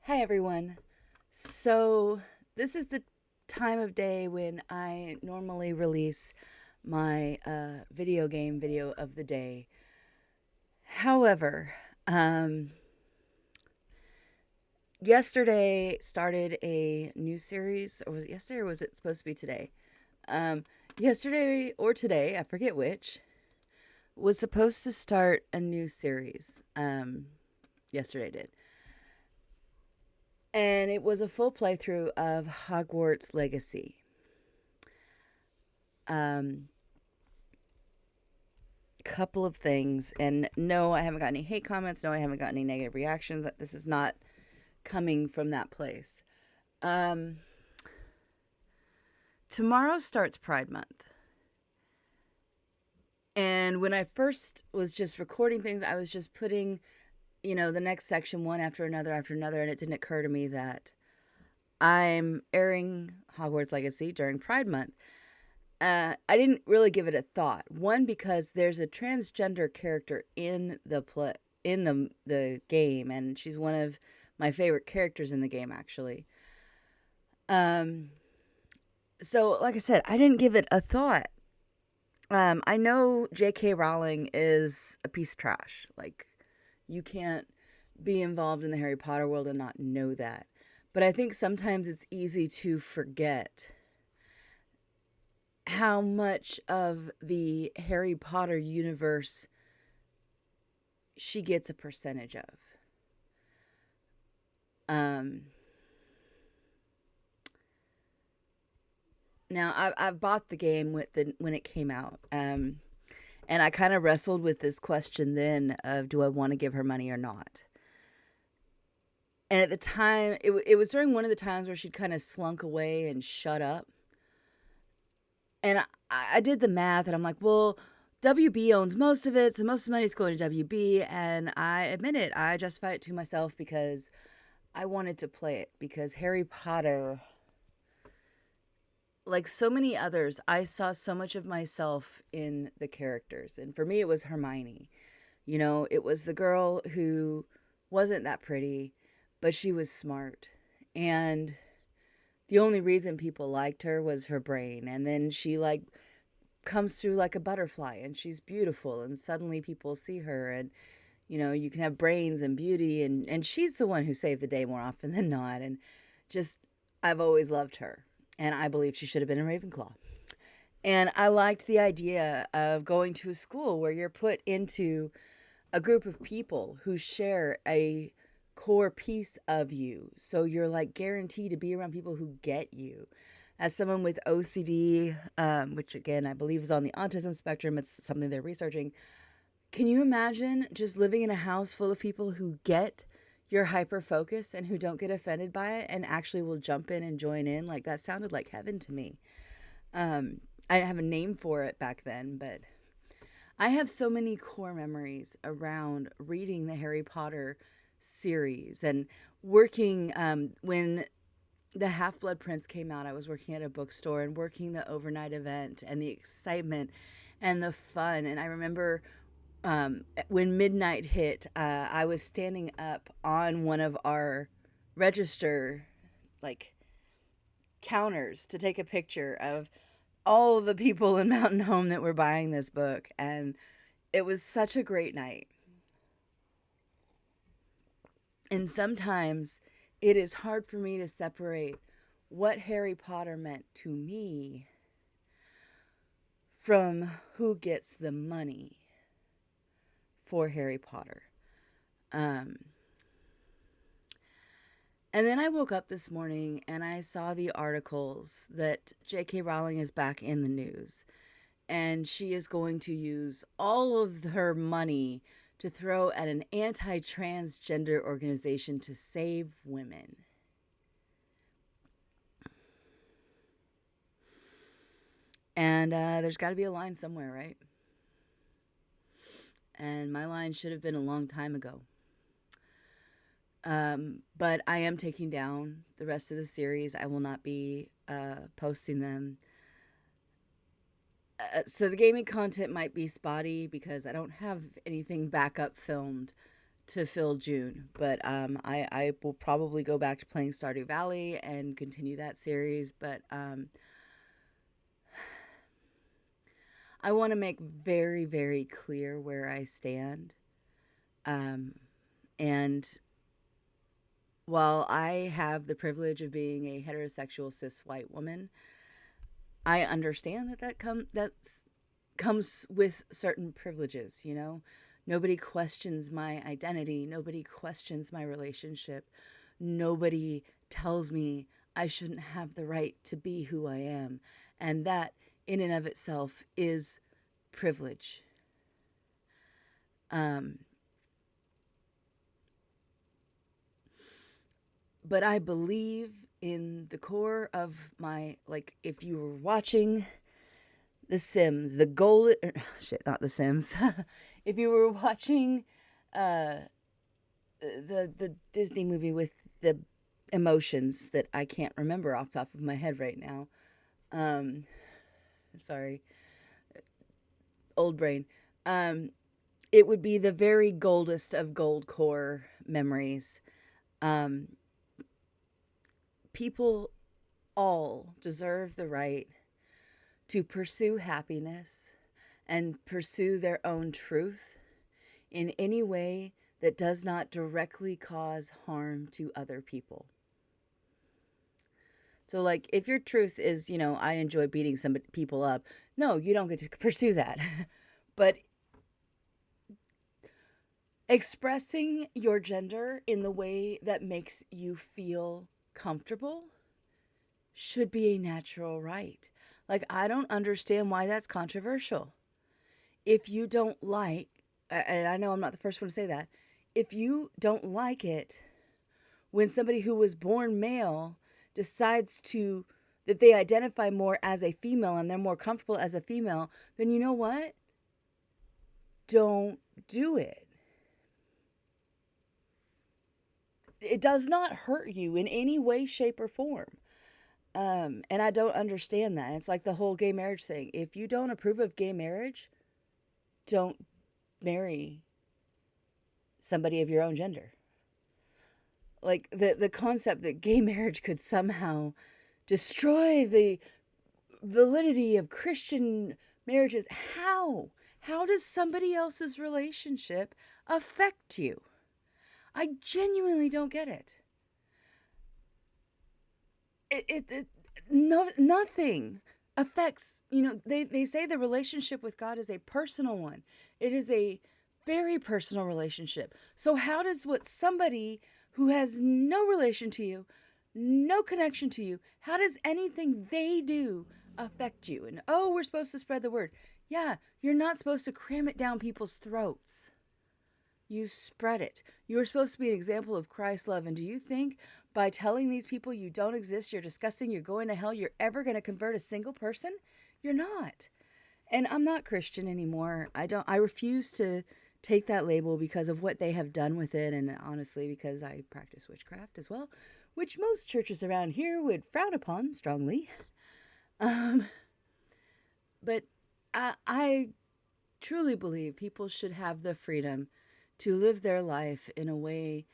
Hi, everyone. So, this is the time of day when I normally release my video game video of the day. However, um, yesterday started a new series, or was it yesterday or was it supposed to be today? Um, Yesterday or today, I forget which, was supposed to start a new series. Yesterday did. And it was a full playthrough of Hogwarts Legacy. Um, Couple of things, and no, I haven't got any hate comments. No, I haven't got any negative reactions. This is not coming from that place. Um, Tomorrow starts Pride Month. And when I first was just recording things, I was just putting, the next section one after another, and it didn't occur to me that I'm airing Hogwarts Legacy during Pride Month. I didn't really give it a thought. One, because there's a transgender character in the game, and she's one of my favorite characters in the game, actually. Um, so, like I said, I didn't give it a thought. I know J.K. Rowling is a piece of trash. Like, you can't be involved in the Harry Potter world and not know that. But I think sometimes it's easy to forget how much of the Harry Potter universe she gets a percentage of. Um, Now I bought the game when it came out, and I kind of wrestled with this question then of do I want to give her money or not. And at the time, it was during one of the times where she'd kind of slunk away and shut up. And I did the math, and I'm like, well, WB owns most of it, so most of the money's going to WB. And I admit it, I justified it to myself because I wanted to play it. Because Harry Potter, like so many others, I saw so much of myself in the characters. And for me, it was Hermione. It was the girl who wasn't that pretty, but she was smart. And the only reason people liked her was her brain. And then she, like, comes through like a butterfly and she's beautiful. And suddenly people see her. And, you can have brains and beauty. And she's the one who saved the day more often than not. And just, I've always loved her. And I believe she should have been in Ravenclaw. And I liked the idea of going to a school where you're put into a group of people who share a core piece of you. So you're like guaranteed to be around people who get you. As someone with OCD, which again, I believe is on the autism spectrum, it's something they're researching. Can you imagine just living in a house full of people who get your hyper focus and who don't get offended by it and actually will jump in and join in? Like, that sounded like heaven to me. I didn't have a name for it back then, but I have so many core memories around reading the Harry Potter series and working when the Half Blood Prince came out. I was working at a bookstore and working the overnight event and the excitement and the fun. And I remember when midnight hit, I was standing up on one of our register, like, counters to take a picture of all of the people in Mountain Home that were buying this book. And it was such a great night. And sometimes it is hard for me to separate what Harry Potter meant to me from who gets the money for Harry Potter. Um, and then I woke up this morning and I saw the articles that J.K. Rowling is back in the news. And she is going to use all of her money to throw at an anti transgender organization to save women. And there's got to be a line somewhere, right? And my line should have been a long time ago. But I am taking down the rest of the series. I will not be posting them. So the gaming content might be spotty because I don't have anything backup filmed to fill June, but I will probably go back to playing Stardew Valley and continue that series. But I want to make very, very clear where I stand. Um, and while I have the privilege of being a heterosexual cis white woman, I understand that comes with certain privileges. You know, nobody questions my identity. Nobody questions my relationship. Nobody tells me I shouldn't have the right to be who I am, and that in and of itself is privilege. Um, but I believe in the core of my, like, if you were watching The Sims, the goal, shit, not The Sims. If you were watching uh, the Disney movie with the emotions that I can't remember off the top of my head right now. Um, sorry, old brain. Um, it would be the very goldest of gold core memories. Um, People all deserve the right to pursue happiness and pursue their own truth in any way that does not directly cause harm to other people. So, like, if your truth is, you know, I enjoy beating some people up, no, you don't get to pursue that. But expressing your gender in the way that makes you feel comfortable should be a natural right. Like, I don't understand why that's controversial. If you don't like, and I know I'm not the first one to say that, if you don't like it when somebody who was born male decides to, that they identify more as a female and they're more comfortable as a female, then you know what? Don't do it. It does not hurt you in any way, shape, or form. And I don't understand that. It's like the whole gay marriage thing. If you don't approve of gay marriage, don't marry somebody of your own gender. Like the concept that gay marriage could somehow destroy the validity of Christian marriages. How does somebody else's relationship affect you? I genuinely don't get it. It no, nothing affects, you know, they say the relationship with God is a personal one. It is a very personal relationship. So how does what somebody who has no relation to you, no connection to you, how does anything they do affect you? And oh, we're supposed to spread the word. Yeah, you're not supposed to cram it down people's throats. You spread it. You are supposed to be an example of Christ's love. And do you think by telling these people you don't exist, you're disgusting, you're going to hell, you're ever going to convert a single person? You're not. And I'm not Christian anymore. I refuse to take that label because of what they have done with it, and honestly because I practice witchcraft as well, which most churches around here would frown upon strongly. But I truly believe people should have the freedom to live their life in a way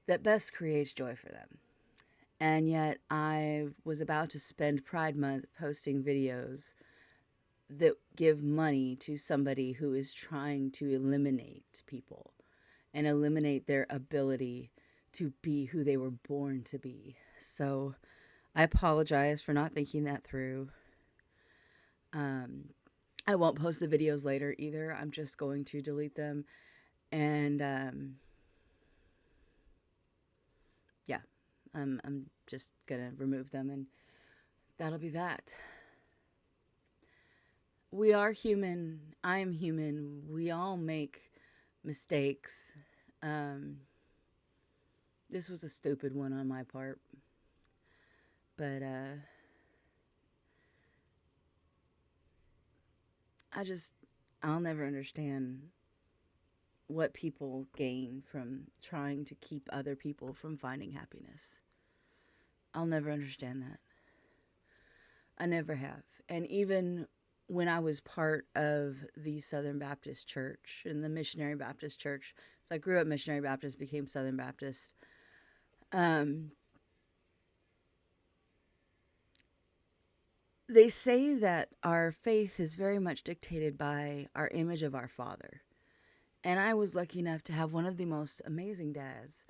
that best creates joy for them. And yet I was about to spend Pride Month posting videos that give money to somebody who is trying to eliminate people and eliminate their ability to be who they were born to be. So I apologize for not thinking that through. I won't post the videos later either. I'm just going to delete them. And yeah, I'm just gonna remove them, and that'll be that. We are human. I'm human. We all make mistakes. Um, this was a stupid one on my part, but I'll never understand what people gain from trying to keep other people from finding happiness. I'll never understand that. I never have. And even when I was part of the Southern Baptist Church and the Missionary Baptist Church. So I grew up Missionary Baptist, became Southern Baptist. Um, they say that our faith is very much dictated by our image of our Father. And I was lucky enough to have one of the most amazing dads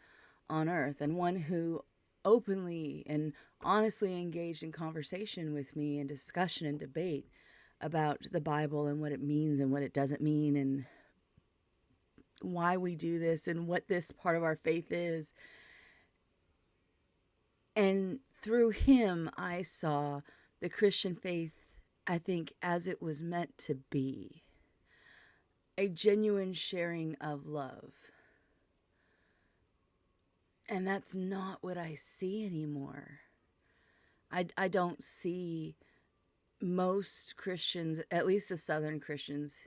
on earth, and one who openly and honestly engaged in conversation with me and discussion and debate about the Bible and what it means and what it doesn't mean and why we do this and what this part of our faith is. And through him, I saw the Christian faith, I think, as it was meant to be, a genuine sharing of love. And that's not what I see anymore. I don't see most Christians, at least the Southern Christians,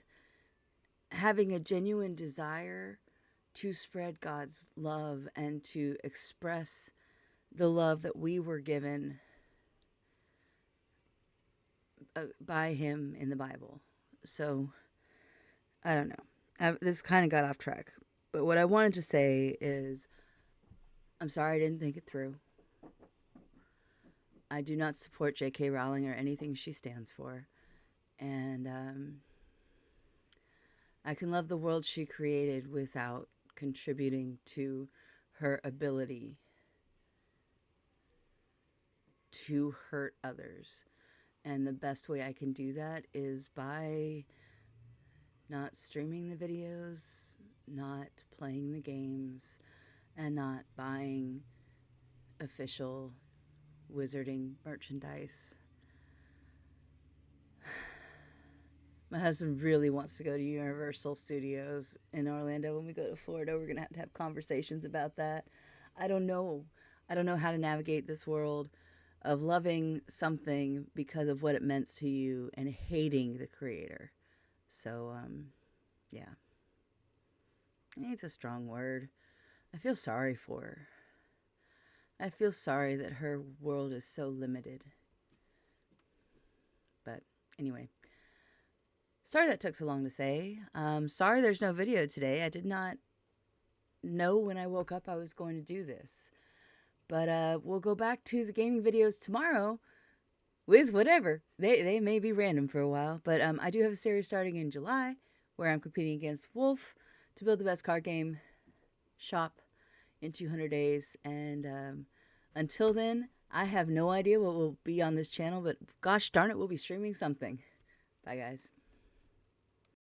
having a genuine desire to spread God's love and to express the love that we were given by him in the Bible. So, I don't know. This kind of got off track. But what I wanted to say is, I'm sorry I didn't think it through. I do not support J.K. Rowling or anything she stands for. And I can love the world she created without contributing to her ability to hurt others. And the best way I can do that is by not streaming the videos, not playing the games, and not buying official wizarding merchandise. My husband really wants to go to Universal Studios in Orlando. When we go to Florida, we're going to have conversations about that. I don't know. I don't know how to navigate this world of loving something because of what it meant to you and hating the creator. So, yeah. It's a strong word. I feel sorry for her. I feel sorry that her world is so limited. But anyway, sorry that took so long to say. Sorry there's no video today. I did not know when I woke up I was going to do this. But we'll go back to the gaming videos tomorrow with whatever. They may be random for a while. But I do have a series starting in July where I'm competing against Wolf to build the best card game shop in 200 days. And until then, I have no idea what will be on this channel. But gosh darn it, we'll be streaming something. Bye, guys.